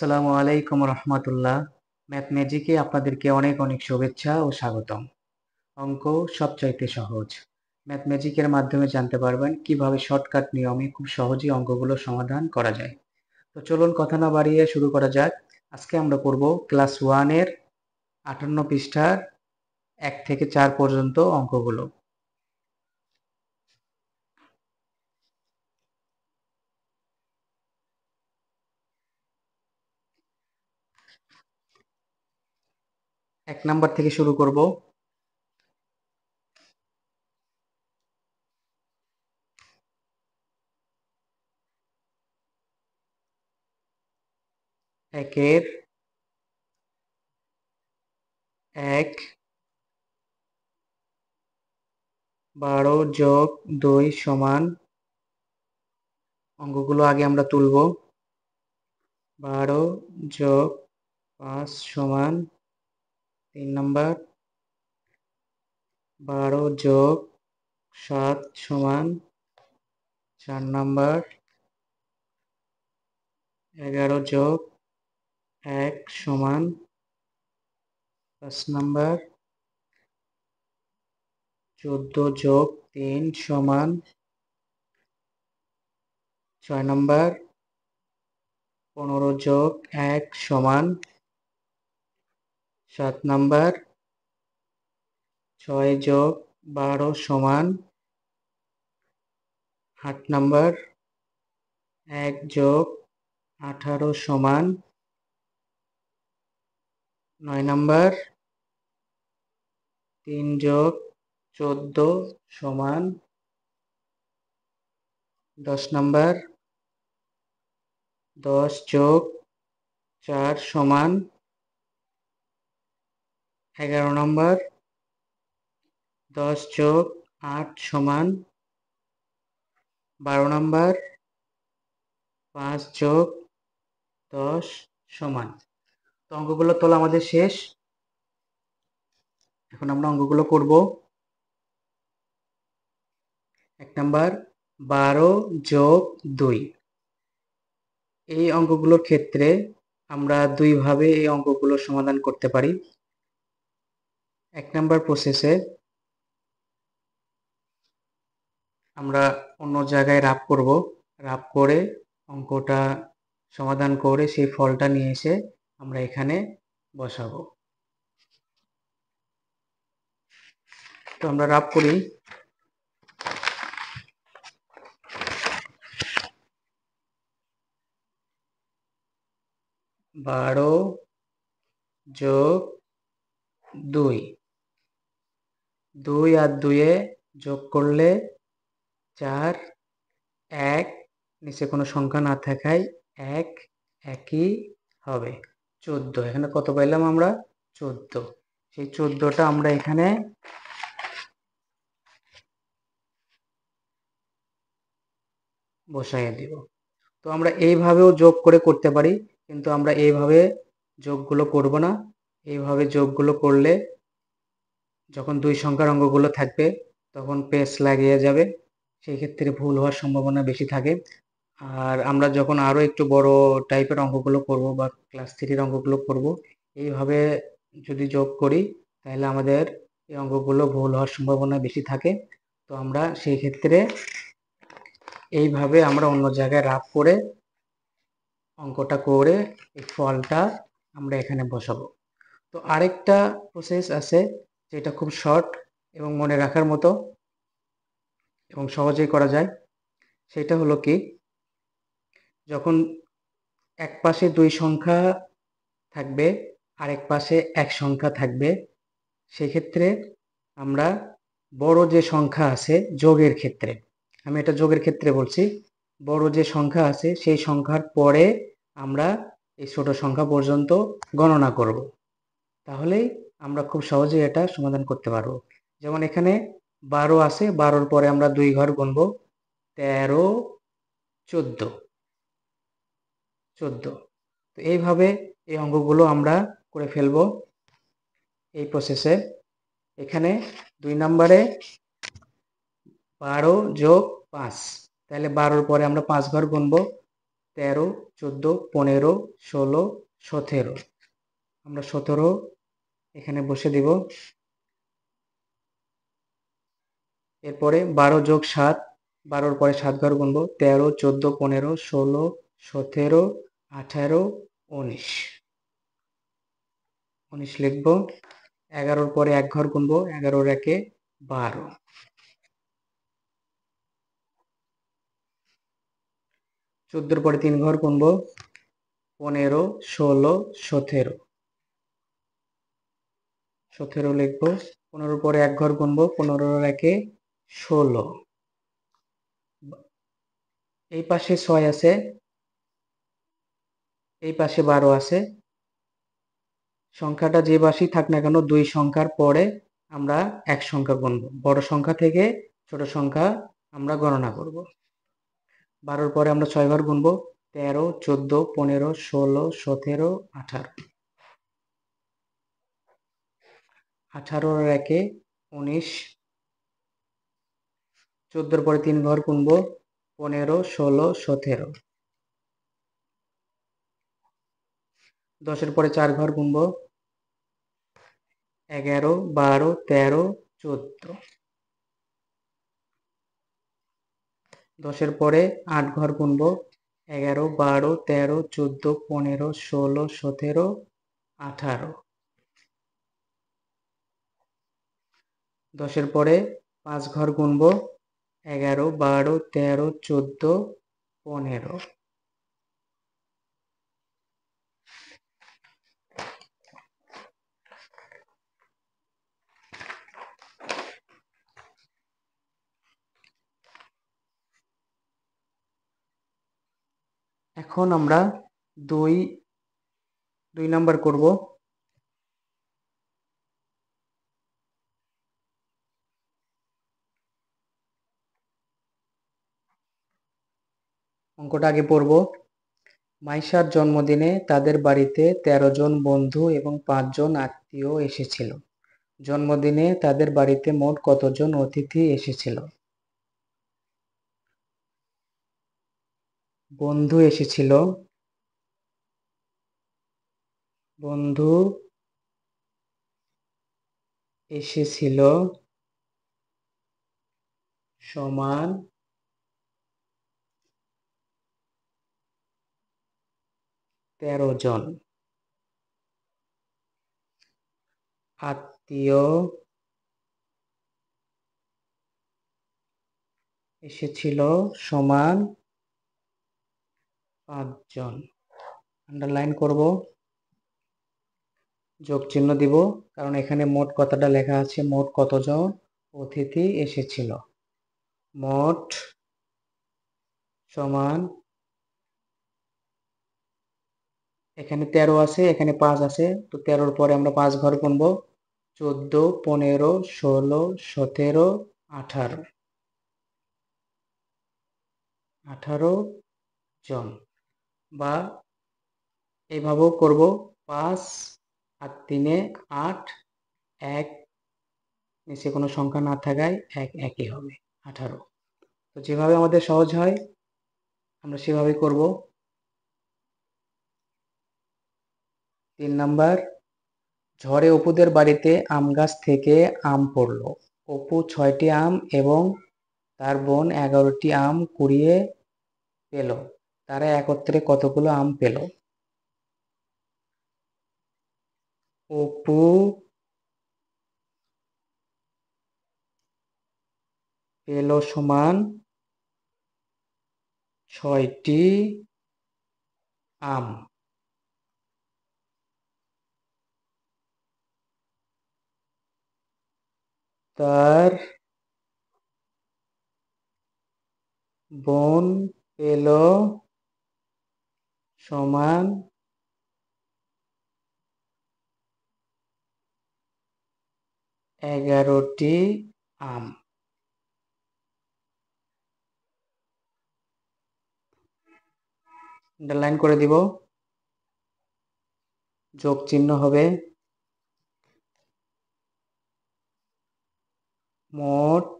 আসসালামু আলাইকুম রহমতুল্লাহ। ম্যাথ ম্যাজিকে আপনাদেরকে অনেক অনেক শুভেচ্ছা ও স্বাগতম। অঙ্ক সবচাইতে সহজ। ম্যাথ ম্যাজিকের মাধ্যমে জানতে পারবেন কিভাবে শর্টকাট নিয়মে খুব সহজেই অঙ্কগুলো সমাধান করা যায়। তো চলুন কথা না বাড়িয়ে শুরু করা যাক। আজকে আমরা করব ক্লাস 1-এর 58 পৃষ্ঠার 1 থেকে 4 পর্যন্ত অঙ্কগুলো। এক নাম্বার থেকে শুরু করব। একের 1 12 যোগ 2 সমান, অঙ্কগুলো আগে আমরা তুলব। 12 যোগ 5 সমান 3 নাম্বার। 12 যোগ 7 সমান 4 নাম্বার। 11 যোগ 1 সমান 5 নাম্বার। 14 যোগ 3 সমান 6 নাম্বার। 15 যোগ 1 সমান 7 নাম্বার। 6 যোগ 12 সমান 8 নাম্বার। 1 যোগ 18 সমান 9 নাম্বার। 3 যোগ 14 সমান 10 নাম্বার। 10 যোগ 4 সমান 11 নাম্বার। 10 যোগ 8 সমান 12 নাম্বার। 5 যোগ 10 সমান। তো অঙ্কগুলো তোলা আমাদের শেষ। এখন আমরা অঙ্কগুলো করব। 1 নাম্বার 12 যোগ 2। এই অঙ্কগুলোর ক্ষেত্রে আমরা দুইভাবে এই অঙ্কগুলো সমাধান করতে পারি। 1 নাম্বার প্রসেসে আমরা অন্য জায়গায় রাফ করব। রাফ করে অঙ্কটা সমাধান করে সেই ফলটা নিয়ে এসে আমরা এখানে বসাবো। তো আমরা রাফ করি। 12 যোগ 2। 2 আর 2 যোগ করলে 4। 1 নিচে কোনো সংখ্যা না থাকায় 1 একই হবে। 14। এখানে কত পাইলাম আমরা? 14। সেই 14টা আমরা এখানে বসাইয়ে দিব। তো আমরা এইভাবেও যোগ করে করতে পারি, কিন্তু আমরা এইভাবে যোগগুলো করব না। এইভাবে যোগগুলো করলে যখন দুই সংখ্যার অঙ্কগুলো থাকবে তখন পেচ লাগিয়ে যাবে, সেই ক্ষেত্রে ভুল হওয়ার সম্ভাবনা বেশি থাকে। আর আমরা যখন আরও একটু বড় টাইপের অঙ্কগুলো করব বা ক্লাস 3-র অঙ্কগুলো করব, এইভাবে যদি যোগ করি তাহলে আমাদের এই অঙ্কগুলো ভুল হওয়ার সম্ভাবনা বেশি থাকে। তো আমরা সেই ক্ষেত্রে এইভাবে আমরা অন্য জায়গায় রাফ করে অঙ্কটা করে এই ফলটা আমরা এখানে বসাবো। তো আরেকটা প্রসেস আছে যেটা খুব শর্ট এবং মনে রাখার মতো এবং সহজেই করা যায়। সেটা হলো কি, যখন এক পাশে 2 সংখ্যা থাকবে আরেক পাশে 1 সংখ্যা থাকবে, সেক্ষেত্রে আমরা বড় যে সংখ্যা আছে যোগের ক্ষেত্রে, আমি এটা যোগের ক্ষেত্রে বলছি, বড় যে সংখ্যা আছে সেই সংখ্যার পরে আমরা এই ছোট সংখ্যা পর্যন্ত গণনা করব। তাহলেই আমরা খুব সহজেই এটা সমাধান করতে পারবো। যেমন এখানে 12 আছে, 12-র পরে আমরা 2 ঘর গুনব, 13, 14। তো এইভাবে এই অঙ্কগুলো আমরা করে ফেলব এই প্রসেসে। এখানে 2 নম্বরে 12 যোগ 5, তাহলে 12-র পরে আমরা 5 ঘর গুনব, 13, 14, 15, 16, 17। আমরা 17 এখানে বসে দিব। এরপরে 12 যোগ 7, 12-র পরে 7 ঘর গুনব। 13, 14, 15, 16, 17, 18, 19। 19 লিখব। 11-র পরে 1 ঘর গুনব। 11-র একে 12। 14-র পরে 3 ঘর গুনব। 15, 16, 17। 17 লিখব। 15-র পরে 1 ঘর গুনব। 15-র একে 16। এই পাশে 6 আছে, এই পাশে 12 আছে। সংখ্যাটা যে পাশেই থাক না কেন, 2 সংখ্যার পরে আমরা 1 সংখ্যা গুনব। বড় সংখ্যা থেকে ছোট সংখ্যা আমরা গণনা করব। 12-র পরে আমরা 6 ঘর গুনব। 13, 14, 15, 16, 17, 18। 18-র একে 19। 14-র পরে 3 ঘর গুনব। 15, 16, 17। 10-এর পরে 4 ঘর গুনব। 11, 12, 13, 14। 10-এর পরে 8 ঘর গুনব। 11, 12, 13, 14, 15, 16, 17, 18। 10-এর পরে 5 ঘর গুনব। 11, 12, 13, 14, 15। এখন আমরা 2 নাম্বার করব। অঙ্কটা আগে পড়ব। মাইশার জন্মদিনে তাদের বাড়িতে 13 জন বন্ধু এবং 5 জন আত্মীয় এসেছিল। জন্মদিনে তাদের বাড়িতে মোট কতজন অতিথি এসেছিল? বন্ধু এসেছিল, বন্ধু এসেছিল সমান 13 জন। আত্মীয় এসেছিল সমান 5 জন। আন্ডারলাইন করব, যোগ চিহ্ন দিব, কারণ এখানে মোট কথাটা লেখা আছে মোট কতজন অতিথি এসেছিল। মোট সমান, এখানে 13 আছে, এখানে 5 আছে, তো 13-র পরে আমরা 5 ঘর গুনব। 14, 15, 16, 17, 18। 18 জন। বা এইভাবেও করব, 5 আর 3-এ 8, 1 নিচে কোনো সংখ্যা না থাকায় 1 একই হবে, 18। তো যেভাবে আমাদের সহজ হয় আমরা সেভাবে করব। 3 নাম্বার, ঝড়ে অপুদের বাড়িতে আম গাছ থেকে আম পড়ল। অপু 6টি আম এবং তার বোন 11টি আম কুড়িয়ে পেল। তারা একত্রে কতগুলো আম পেল? অপু পেল সমান 6টি আম। তার বোন পেল সমান 11টি আম। আন্ডারলাইন করে দিব, যোগ চিহ্ন হবে। মোট,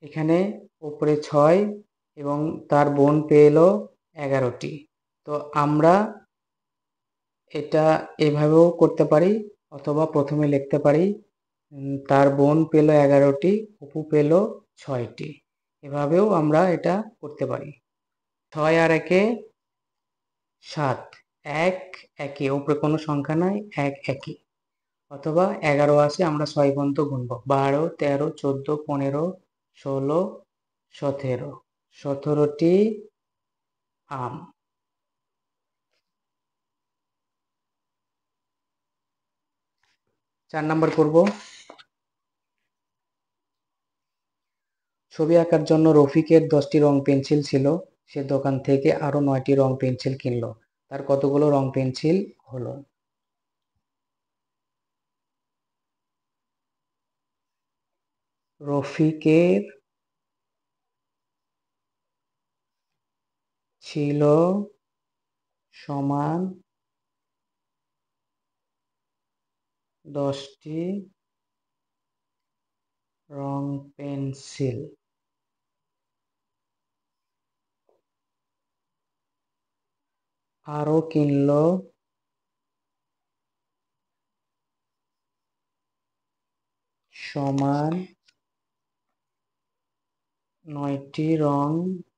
এখানে উপরে 6 এবং তার বোন পেয়ে এলো 11টি। তো আমরা এটা এভাবেও করতে পারি, অথবা প্রথমে লিখতে পারি তার বোন পেল 11টি, অপু পেল 6টি। এভাবেও আমরা এটা করতে পারি। 6 আর 1-এ 7, 1 একই, উপরে কোনো সংখ্যা নাই, 1 একই। অথবা 11 আছে, আমরা 6 পর্যন্ত গুনব, 12, 13, 14, 15, 16, 17, 17টি আম। 4 নাম্বার করব। ছবি আঁকার জন্য রফিকের 10টি রং পেন্সিল ছিল, সে দোকান থেকে আরো 9টি রং পেন্সিল কিনলো, তার কতগুলো রং পেন্সিল হলো? রফিকের ছিল সমান 10টি রং পেন্সিল, আরো কিনলো সমান 9টি রং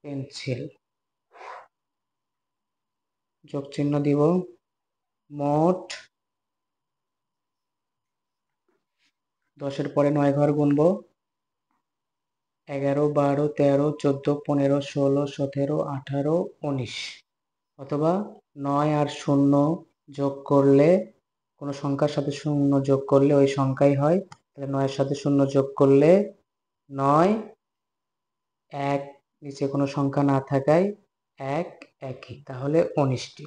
পেন্সিল। যোগ চিহ্ন দিব। মোট 10-এর পরে 9 ঘর গুনবো, 11, 12, 13, 14, 15, 16, 17, 18, 19। অথবা 9 আর 0 যোগ করলে, কোনো সংখ্যার সাথে 0 যোগ করলে ওই সংখ্যাই হয়, তাহলে 9-এর সাথে 0 যোগ করলে 9, 1 নিচে কোনো সংখ্যা না থাকায় 1 একই, তাহলে 19টি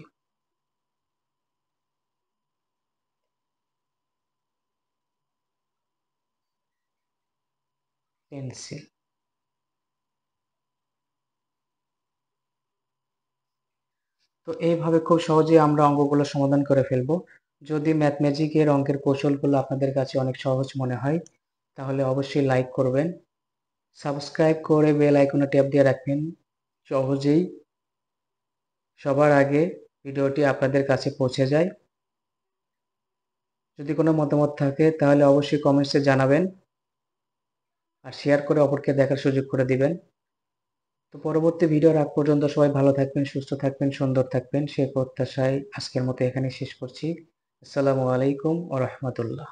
পেন্সিল। তো এইভাবে খুব সহজেই আমরা অঙ্কগুলো সমাধান করে ফেলবো। যদি ম্যাথমেটিকের অঙ্কের কৌশলগুলো আপনাদের কাছে অনেক সহজ মনে হয়, তাহলে অবশ্যই লাইক করবেন, সাবস্ক্রাইব করে বেল আইকনে ট্যাপ দিয়ে রাখবেন, সহজেই সবার আগে ভিডিওটি আপনাদের কাছে পৌঁছে যায়। যদি কোনো মতামত থাকে তাহলে অবশ্যই কমেন্টসে জানাবেন, আর শেয়ার করে অপরকে দেখার সুযোগ করে দিবেন। তো পরবর্তী ভিডিওর আগ পর্যন্ত সবাই ভালো থাকবেন, সুস্থ থাকবেন, সুন্দর থাকবেন, সেই প্রত্যাশায় আজকের মতো এখানেই শেষ করছি। আসসালামু আলাইকুম ওয়া রাহমাতুল্লাহ।